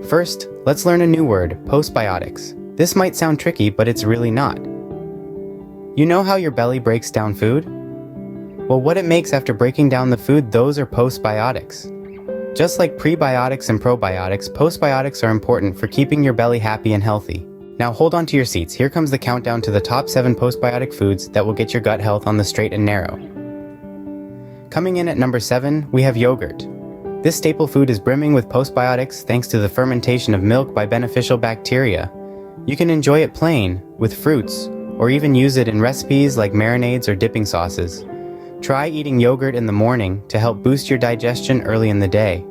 First, let's learn a new word, postbiotics. This might sound tricky, but it's really not. You know how your belly breaks down food? Well, what it makes after breaking down the food, those are postbiotics. Just like prebiotics and probiotics, postbiotics are important for keeping your belly happy and healthy. Now hold on to your seats. Here comes the countdown to the top 7 postbiotic foods that will get your gut health on the straight and narrow. Coming in at number 7, we have yogurt. This staple food is brimming with postbiotics thanks to the fermentation of milk by beneficial bacteria. You can enjoy it plain, with fruits, or even use it in recipes like marinades or dipping sauces. Try eating yogurt in the morning to help boost your digestion early in the day.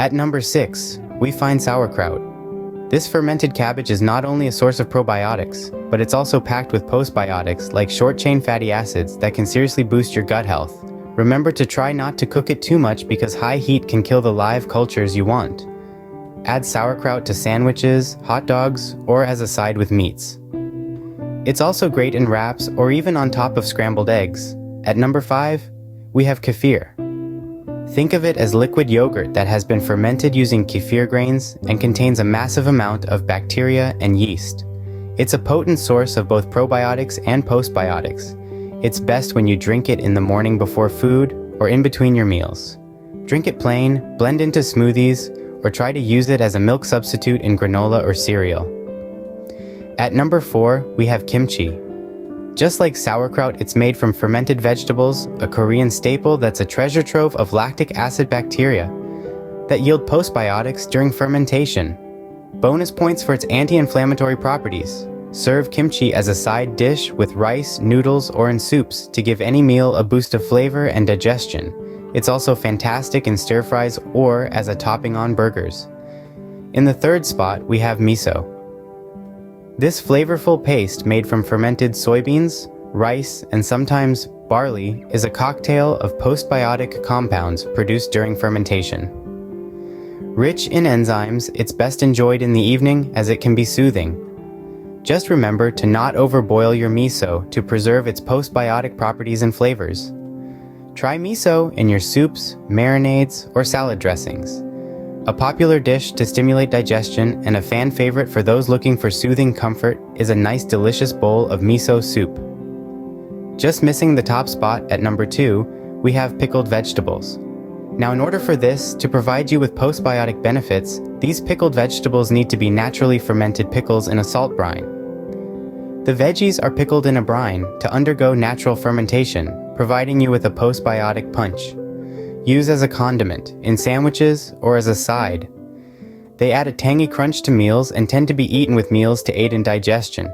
At number 6, we find sauerkraut. This fermented cabbage is not only a source of probiotics, but it's also packed with postbiotics like short-chain fatty acids that can seriously boost your gut health. Remember to try not to cook it too much because high heat can kill the live cultures you want. Add sauerkraut to sandwiches, hot dogs, or as a side with meats. It's also great in wraps or even on top of scrambled eggs. At number 5, we have kefir. Think of it as liquid yogurt that has been fermented using kefir grains and contains a massive amount of bacteria and yeast. It's a potent source of both probiotics and postbiotics. It's best when you drink it in the morning before food or in between your meals. Drink it plain, blend into smoothies, or try to use it as a milk substitute in granola or cereal. At number 4, we have kimchi. Just like sauerkraut, it's made from fermented vegetables, a Korean staple that's a treasure trove of lactic acid bacteria that yield postbiotics during fermentation. Bonus points for its anti-inflammatory properties. Serve kimchi as a side dish with rice, noodles, or in soups to give any meal a boost of flavor and digestion. It's also fantastic in stir-fries or as a topping on burgers. In the third spot, we have miso. This flavorful paste made from fermented soybeans, rice, and sometimes barley is a cocktail of postbiotic compounds produced during fermentation. Rich in enzymes, it's best enjoyed in the evening as it can be soothing. Just remember to not overboil your miso to preserve its postbiotic properties and flavors. Try miso in your soups, marinades, or salad dressings. A popular dish to stimulate digestion and a fan favorite for those looking for soothing comfort is a nice delicious bowl of miso soup. Just missing the top spot at number 2, we have pickled vegetables. Now in order for this to provide you with postbiotic benefits, these pickled vegetables need to be naturally fermented pickles in a salt brine. The veggies are pickled in a brine to undergo natural fermentation, providing you with a postbiotic punch. Use as a condiment, in sandwiches, or as a side. They add a tangy crunch to meals and tend to be eaten with meals to aid in digestion.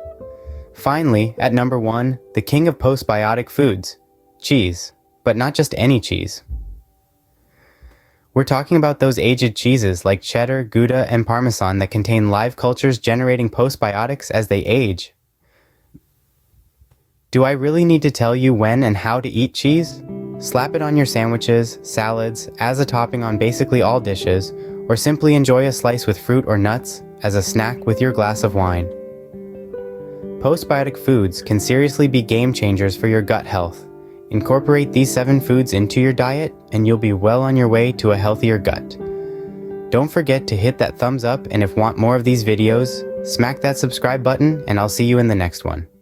Finally, at number 1, the king of postbiotic foods, cheese, but not just any cheese. We're talking about those aged cheeses like cheddar, Gouda, and Parmesan that contain live cultures generating postbiotics as they age. Do I really need to tell you when and how to eat cheese? Slap it on your sandwiches, salads, as a topping on basically all dishes, or simply enjoy a slice with fruit or nuts as a snack with your glass of wine. Postbiotic foods can seriously be game changers for your gut health. Incorporate these 7 foods into your diet and you'll be well on your way to a healthier gut. Don't forget to hit that thumbs up, and if want more of these videos, smack that subscribe button, and I'll see you in the next one.